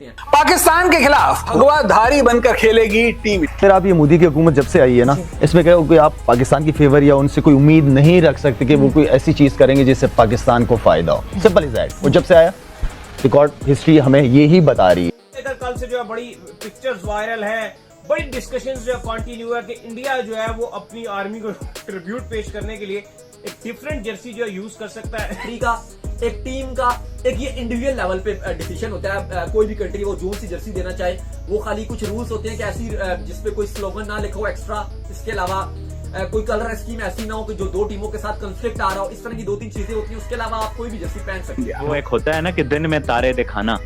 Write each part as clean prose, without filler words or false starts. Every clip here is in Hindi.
पाकिस्तान के खिलाफ भगवा धारी बनकर खेलेगी टीम। फिर आप ये मोदी की हुकूमत जब से आई है ना, इसमें क्या कोई आप पाकिस्तान की फेवर या उनसे कोई उम्मीद नहीं रख सकते कि वो कोई ऐसी चीज़ करेंगे जिससे पाकिस्तान को फ़ायदा हो। Simple is that. और जब से आया रिकॉर्ड हिस्ट्री हमें ये ही बता रही है। इधर कल से जो है बड़ी पिक्चर्स वायरल है, बड़ी डिस्कशंस जो है कंटिन्यू है कि इंडिया जो है वो अपनी आर्मी को ट्रिब्यूट पेश करने के लिए एक डिफरेंट जर्सी जो है यूज कर सकता है। कंट्री का, एक टीम का, एक ये इंडिविजुअल लेवल पे डिसीजन होता है। कोई भी कंट्री वो जो सी जर्सी देना चाहे, वो खाली कुछ रूल्स होते हैं कि ऐसी जिसपे कोई स्लोगन ना लिखा हो एक्स्ट्रा, इसके अलावा कोई कलर स्कीम ऐसी ना हो कि जो दो टीमों के साथ कंफ्लिक्ट आ रहा हो। इस तरह की 2-3 चीजें होती हैं। उसके अलावा आप कोई भी जर्सी पहन सकते हैं। वो एक होता है ना कि दिन में तारे दिखाना,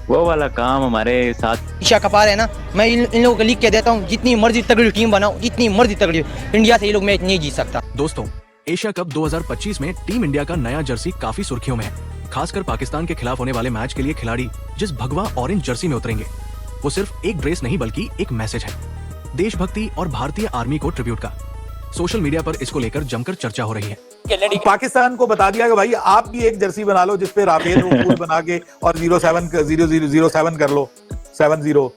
वो वाला काम हमारे साथ ईशा कपार है ना, मैं इन लोगों को लिख के देता हूँ, जितनी मर्जी तगड़ी टीम बनाओ, जितनी मर्जी तगड़ी, इंडिया से ये लोग मैच नहीं जीत सकता। दोस्तों, एशिया कप 2025 में टीम इंडिया का नया जर्सी काफी सुर्खियों में है। खासकर पाकिस्तान के खिलाफ होने वाले मैच के लिए खिलाड़ी जिस भगवा ऑरेंज जर्सी में उतरेंगे, वो सिर्फ एक ड्रेस नहीं बल्कि एक मैसेज है, देशभक्ति और भारतीय आर्मी को ट्रिब्यूट का। सोशल मीडिया पर इसको लेकर जमकर चर्चा हो रही है। पाकिस्तान को बता दिया कि भाई आप भी एक जर्सी बना लो जिसपे राफेल फूल बना के और 07 कर लो, 70,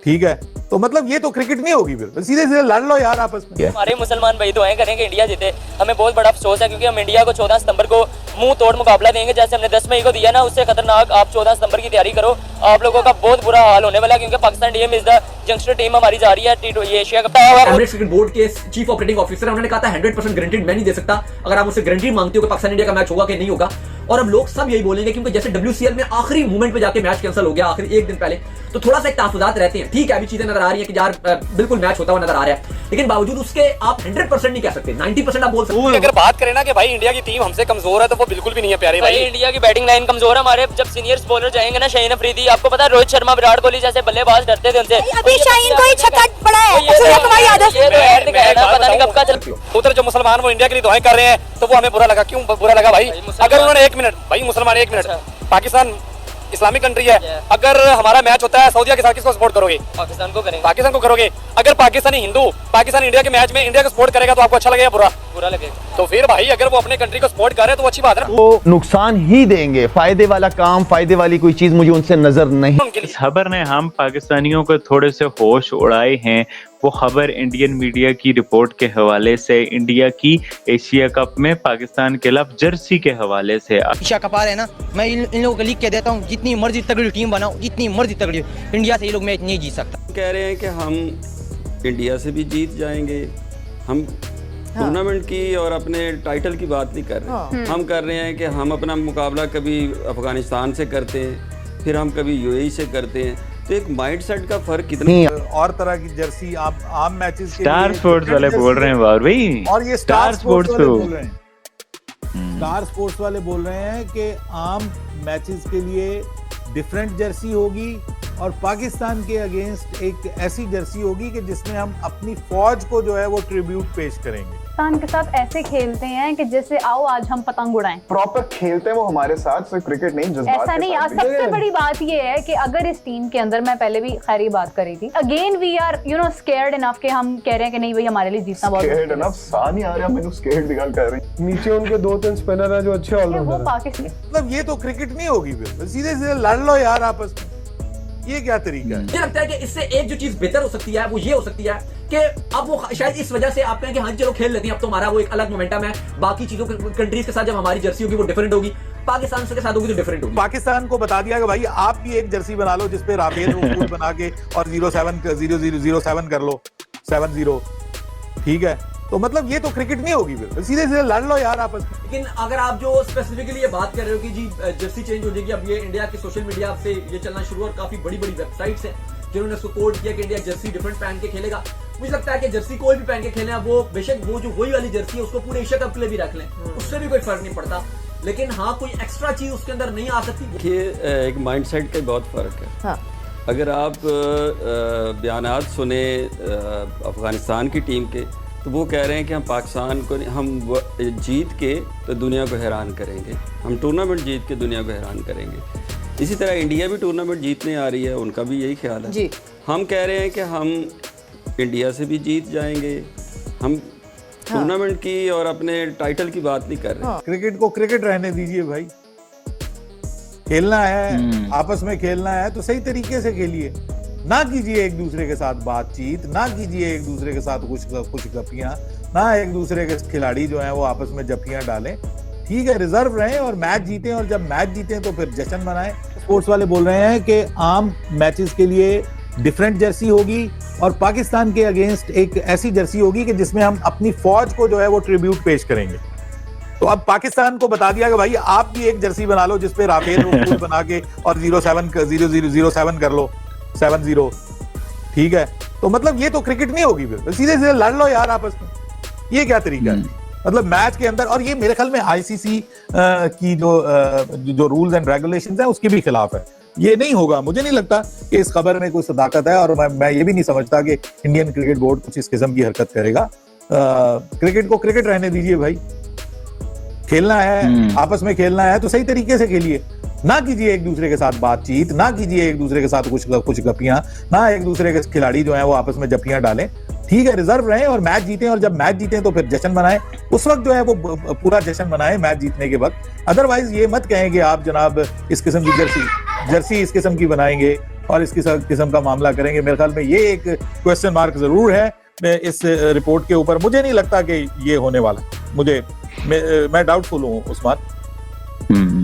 ठीक है। तो मतलब ये तो क्रिकेट नहीं होगी, फिर सीधे सीधे लड़ लो यार आपस में। हमारे मुसलमान भाई दुआएं करेंगे इंडिया जीते। हमें बहुत बड़ा अफसोस है क्योंकि हम इंडिया को 14 सितंबर को मुंह तोड़ मुकाबला देंगे, जैसे हमने 10 मई को दिया ना, उससे खतरनाक आप 14 सितंबर की तैयारी करो। आप लोगों का बहुत बुरा हाल होने वाला है क्योंकि Pakistan team is the youngster team हमारी जा रही है ये Asia cup. Emirates cricket board के चीफ ऑपरेटिंग ऑफिसर उन्होंने कहा था 100% गारंटीड मैं नहीं दे सकता। अगर आप मुझसे गारंटी मांगते हो कि पाकिस्तान इंडिया का मैच होगा कि नहीं होगा, और अब लोग सब यही बोलेंगे क्योंकि जैसे WCL में आखिरी मोमेंट पे जाके मैच कैंसिल हो गया, आखिरी एक दिन पहले, तो थोड़ा सा एक तहफुजात रहते हैं। ठीक है, अभी चीजें नजर आ रही है कि यार बिल्कुल मैच होता हुआ नजर आ रहा है, लेकिन बावजूद उसके आप 100% नहीं कह सकते, 90% आप बोल सकते हैं। अगर बात करें ना कि भाई इंडिया की टीम हमसे कमजोर है, तो वो बिल्कुल भी नहीं है प्यारे भाई। इंडिया की बैटिंग लाइन कमजोर है। हमारे जब सीनियर्स बॉलर जाएंगे ना, शाहीन अफरीदी, आपको पता है रोहित शर्मा, विराट कोहली जैसे बल्लेबाज डरते थे उनसे। अभी शाहीन को ही छक्का पड़ा है, पता नहीं कब का चल। उधर जो मुसलमान वो इंडिया के लिए दुआएं कर रहे हैं, तो वो हमें बुरा लगा। क्यों बुरा लगा भाई? अगर उन्होंने 1 मिनट, भाई मुसलमान 1 मिनट, पाकिस्तान इस्लामिक कंट्री है, अगर हमारा मैच होता है सऊदीया के साथ, किसको सपोर्ट करोगे? पाकिस्तान को करेंगे। पाकिस्तान को करोगे। अगर पाकिस्तानी हिंदू पाकिस्तान इंडिया के मैच में इंडिया को सपोर्ट करेगा तो आपको अच्छा लगेगा? बुरा लगेगा। तो फिर भाई अगर वो अपने कंट्री को सपोर्ट कर रहे हैं तो वो अच्छी बात है ना। वो नुकसान ही देंगे, फायदे वाला काम, फायदे वाली कोई चीज मुझे उनसे नजर नहीं। इस खबर ने हम पाकिस्तानियों को थोड़े से होश उड़ाए हैं। वो खबर इंडियन मीडिया की रिपोर्ट के हवाले से, इंडिया की एशिया कप में पाकिस्तान के खिलाफ जर्सी के हवाले से। ईशा कपार है ना, मैं इन लोगों को लिख के देता हूँ, जितनी मर्जी तगड़ी टीम बनाओ, जितनी मर्जी तगड़ी, इंडिया से ये लोग मैच नहीं जीत सकता। कह रहे हैं कि हम इंडिया से भी जीत जाएंगे। हम टूर्नामेंट की और अपने टाइटल की बात नहीं कर रहे। हम कर रहे हैं कि हम अपना मुकाबला कभी अफगानिस्तान से करते हैं, फिर हम कभी UAE से करते हैं। तो एक माइंडसेट का फर्क कितना। और तरह की जर्सी आप आम मैचेस के स्टार स्पोर्ट्स वाले बोल रहे हैं बार भाई, और ये स्टार स्पोर्ट्स वाले को बोल रहे हैं, स्टार स्पोर्ट्स वाले बोल रहे हैं कि आम मैचेस के लिए डिफरेंट जर्सी होगी और पाकिस्तान के अगेंस्ट एक ऐसी जर्सी होगी कि जिसमें हम अपनी फौज को जो है वो ट्रिब्यूट पेश करेंगे। पाकिस्तान के साथ ऐसे खेलते हैं कि जैसे आओ आज हम पतंग उड़ाएं। प्रॉपर खेलते हैं वो हमारे साथ, सिर्फ क्रिकेट नहीं, जज्बात ऐसा नहीं। सबसे बड़ी बात ये है कि अगर इस टीम के अंदर, मैं पहले भी खैरी बात करी थी, again we are scared enough कि हम कह रहे हैं कि नहीं भाई हमारे लिए जीतना बहुत स्केयर्ड इनफ, सा नहीं आ रहा, मैंने स्केयर्ड निकाल कर रही। नीचे उनके 2-3 स्पिनर हैं जो अच्छे ऑलराउंडर हैं। वो पाकिस्तान, मतलब ये तो क्रिकेट नहीं होगी, फिर सीधे सीधे लड़ लो यार आपस में। ये क्या तरीका है? मुझे लगता है कि इससे एक जो चीज बेहतर हो सकती है वो ये हो सकती है कि अब वो शायद इस वजह से आप कहें कि हाँ चलो खेल लेते हैं, अब तो हमारा वो एक अलग मोमेंटम है, बाकी चीजों कंट्रीज के साथ जब हमारी जर्सी होगी वो डिफरेंट होगी, पाकिस्तान के साथ होगी तो डिफरेंट होगी। पाकिस्तान को बता दिया कि भाई आप भी एक जर्सी बना लो जिसपे राफेल फूल बना के और 07 कर लो, 70, ठीक है। तो मतलब ये तो क्रिकेट नहीं होगी, फिर सीधे सीधे लड़ लो यार आपस में। लेकिन अगर आप जो स्पेसिफिकली ये बात कर रहे हो कि जी जर्सी चेंज हो जाएगी, अब ये इंडिया के सोशल मीडिया से ये चलना शुरू, और काफी बड़ी बड़ी वेबसाइट्स हैं जिन्होंने इसको कोड किया कि इंडिया जर्सी डिफरेंट पहन के खेलेगा। मुझे लगता है कि जर्सी कोई भी पहन के खेले, वो बेशक वो जो वही वाली जर्सी है उसको पूरे एशिया कप के लिए भी रख लें, उससे भी कोई फर्क नहीं पड़ता, लेकिन हाँ कोई एक्स्ट्रा चीज उसके अंदर नहीं आ सकती। देखिए, एक माइंडसेट का बहुत फर्क है। हाँ। अगर आप बयानात सुने अफगानिस्तान की टीम के, तो वो कह रहे हैं कि हम पाकिस्तान को हम जीत के तो दुनिया को हैरान करेंगे, हम टूर्नामेंट जीत के दुनिया को हैरान करेंगे। इसी तरह इंडिया भी टूर्नामेंट जीतने आ रही है, उनका भी यही ख्याल है जी। हम कह रहे हैं कि हम इंडिया से भी जीत जाएंगे। हम टूर्नामेंट की और अपने टाइटल की बात नहीं कर रहे। क्रिकेट को क्रिकेट रहने दीजिए भाई। खेलना है, आपस में खेलना है तो सही तरीके से खेलिए, ना कीजिए एक दूसरे के साथ बातचीत, ना कीजिए एक दूसरे के साथ कुछ गपियां, ना एक दूसरे के खिलाड़ी जो हैं वो आपस में जपियां डालें। ठीक है, रिजर्व रहें और मैच जीतें, और जब मैच जीतें तो फिर जश्न मनाएं। स्पोर्ट्स वाले बोल रहे हैं कि आम मैचेस के लिए डिफरेंट जर्सी होगी और पाकिस्तान के अगेंस्ट एक ऐसी जर्सी होगी कि जिसमें हम अपनी फौज को जो है वो ट्रिब्यूट पेश करेंगे। तो अब पाकिस्तान को बता दिया कि भाई आप भी एक जर्सी बना लो जिसपे राफेल बना के और 07 कर लो, 70। ठीक है, तो मतलब ये तो क्रिकेट नहीं होगी, फिर सीधे सीधे लड़ लो यार आपस में। ये क्या तरीका है? मतलब मैच के अंदर, और ये मेरे ख्याल में आईसीसी की जो रूल्स एंड रेगुलेशंस हैं उसके भी खिलाफ है। ये नहीं होगा, मुझे नहीं लगता कि इस खबर में कोई सदाकत है, और मैं ये भी नहीं समझता कि इंडियन क्रिकेट बोर्ड कुछ इस किस्म की हरकत करेगा। क्रिकेट को क्रिकेट रहने दीजिए भाई, खेलना है, आपस में खेलना है तो सही तरीके से खेलिए, ना कीजिए एक दूसरे के साथ बातचीत, ना कीजिए एक दूसरे के साथ कुछ गपियां, ना एक दूसरे के खिलाड़ी जो हैं वो आपस में जपियां डालें। ठीक है, रिजर्व रहें और मैच जीतें, और जब मैच जीतें तो फिर जश्न मनाएं। उस वक्त जो है वो पूरा जश्न मनाएं मैच जीतने के वक्त। अदरवाइज ये मत कहें कि आप जनाब इस किस्म की जर्सी इस किस्म की बनाएंगे और इस किस्म का मामला करेंगे। मेरे ख्याल में ये एक क्वेश्चन मार्क जरूर है इस रिपोर्ट के ऊपर। मुझे नहीं लगता कि ये होने वाला, मैं डाउटफुल हूँ उस्मान।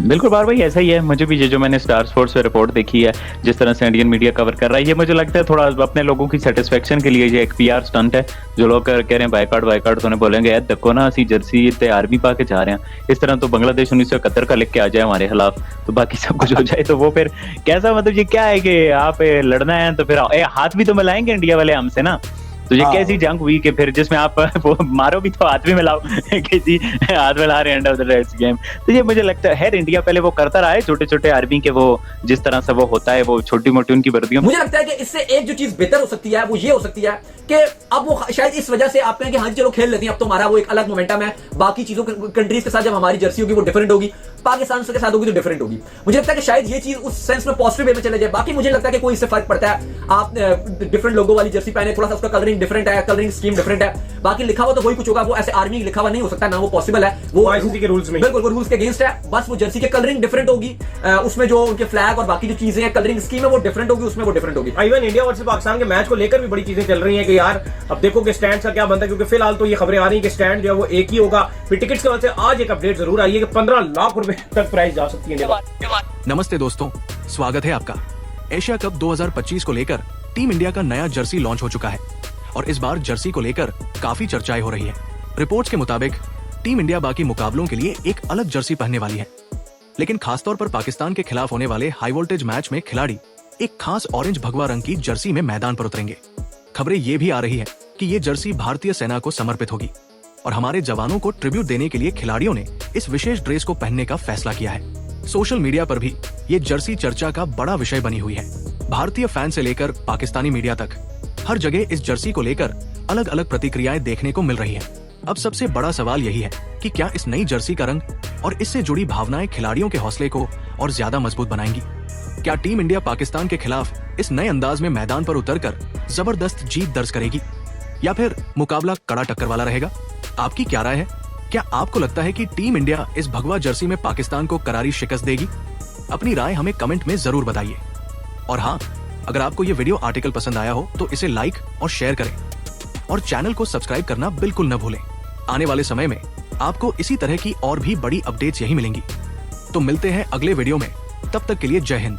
बिल्कुल बार भाई, ऐसा ही है। मुझे भी जो मैंने स्टार स्पोर्ट्स पे रिपोर्ट देखी है, जिस तरह से इंडियन मीडिया कवर कर रहा है, ये मुझे लगता है थोड़ा अपने लोगों की सेटिस्फेक्शन के लिए ये एक पीआर स्टंट है। जो लोग कह रहे हैं बायकॉट तो उन्हें बोलेंगे यार देखो ना असी जर्सी इतने आर्मी पा के जा रहे हैं, इस तरह तो बांग्लादेश 1971 का लिख के आ जाए हमारे खिलाफ तो बाकी सब कुछ हो जाए, तो वो फिर कैसा, मतलब ये क्या है कि आप लड़ना है तो फिर हाथ भी तो मिलाएंगे इंडिया वाले हमसे ना। तो ये कैसी जंग हुई कि फिर जिसमें आप वो मारो भी तो हाथ भी मिलाओ कि जी हाथ मिला रहे end of the rest game. तो ये मुझे लगता है इंडिया पहले वो करता रहा है, छोटे छोटे आर्मी के वो जिस तरह से वो होता है वो छोटी मोटी उनकी वर्दियों। मुझे लगता है कि इससे एक जो चीज बेहतर हो सकती है वो ये हो सकती है कि अब वो शायद इस वजह से आप कहें कि हाँ चलो खेल लेते हैं, अब तो हमारा वो एक अलग मोमेंटम है, बाकी चीजों कंट्रीज के साथ जब हमारी जर्सी होगी वो डिफरेंट होगी, पाकिस्तान के साथ होगी तो डिफरेंट होगी। मुझे लगता है कि शायद ये चीज उस सेंस में पॉजिटिव वे में चले जाए। बाकी मुझे लगता है कि कोई इससे फर्क पड़ता है, आप डिफरेंट लोगों वाली जर्सी पहने, थोड़ा सा उसका कलरिंग डिफरेंट है, कलरिंग स्कीम डिफरेंट है, बाकी लिखा हुआ तो वही कुछ होगा। वो ऐसे आर्मी लिखा हुआ नहीं हो सकता, ना वो पॉसिबल है, वो आईसीसी के रूल्स में बिल्कुल वो रूल्स के अगेंस्ट है। बस वो जर्सी के कलरिंग डिफरेंट होगी, उसमें जो उनके फ्लैग और बाकी जो चीजें हैं कलरिंग स्कीम है वो डिफरेंट होगी, उसमें वो डिफरेंट होगी। इवन इंडिया वर्सेस पाकिस्तान के मैच को लेकर भी बड़ी चीजें चल रही हैं कि यार अब देखो कि स्टैंड का क्या बनता है, क्योंकि फिलहाल तो ये खबरें आ रही हैं कि स्टैंड जो है वो एक ही होगा। फिर टिकट्स के वजह से आज एक अपडेट जरूर आई है कि 15 लाख रुपए तक प्राइस जा सकती है। नमस्ते दोस्तों, स्वागत है आपका। एशिया कप 2025 को लेकर टीम इंडिया का नया जर्सी लॉन्च हो चुका है और इस बार जर्सी को लेकर काफी चर्चाएं हो रही है। रिपोर्ट्स के मुताबिक टीम इंडिया बाकी मुकाबलों के लिए एक अलग जर्सी पहनने वाली है, लेकिन खासतौर पर पाकिस्तान के खिलाफ होने वाले हाई वोल्टेज मैच में खिलाड़ी एक खास ऑरेंज भगवा रंग की जर्सी में मैदान पर उतरेंगे। खबरें ये भी आ रही है कि ये जर्सी भारतीय सेना को समर्पित होगी और हमारे जवानों को ट्रिब्यूट देने के लिए खिलाड़ियों ने इस विशेष ड्रेस को पहनने का फैसला किया है। सोशल मीडिया पर भी ये जर्सी चर्चा का बड़ा विषय बनी हुई है। भारतीय फैन से लेकर पाकिस्तानी मीडिया तक हर जगह इस जर्सी को लेकर अलग अलग प्रतिक्रियाएं देखने को मिल रही है। अब सबसे बड़ा सवाल यही है कि क्या इस नई जर्सी का रंग और इससे जुड़ी भावनाएं खिलाड़ियों के हौसले को और ज्यादा मजबूत बनाएंगी? क्या टीम इंडिया पाकिस्तान के खिलाफ इस नए अंदाज में मैदान पर उतरकर जबरदस्त जीत दर्ज करेगी या फिर मुकाबला कड़ा टक्कर वाला रहेगा? आपकी क्या राय है? क्या आपको लगता है कि टीम इंडिया इस भगवा जर्सी में पाकिस्तान को करारी शिकस्त देगी? अपनी राय हमें कमेंट में जरूर बताइए। और हाँ, अगर आपको ये वीडियो आर्टिकल पसंद आया हो तो इसे लाइक और शेयर करें और चैनल को सब्सक्राइब करना बिल्कुल न भूलें। आने वाले समय में आपको इसी तरह की और भी बड़ी अपडेट्स यही मिलेंगी। तो मिलते हैं अगले वीडियो में, तब तक के लिए जय हिंद।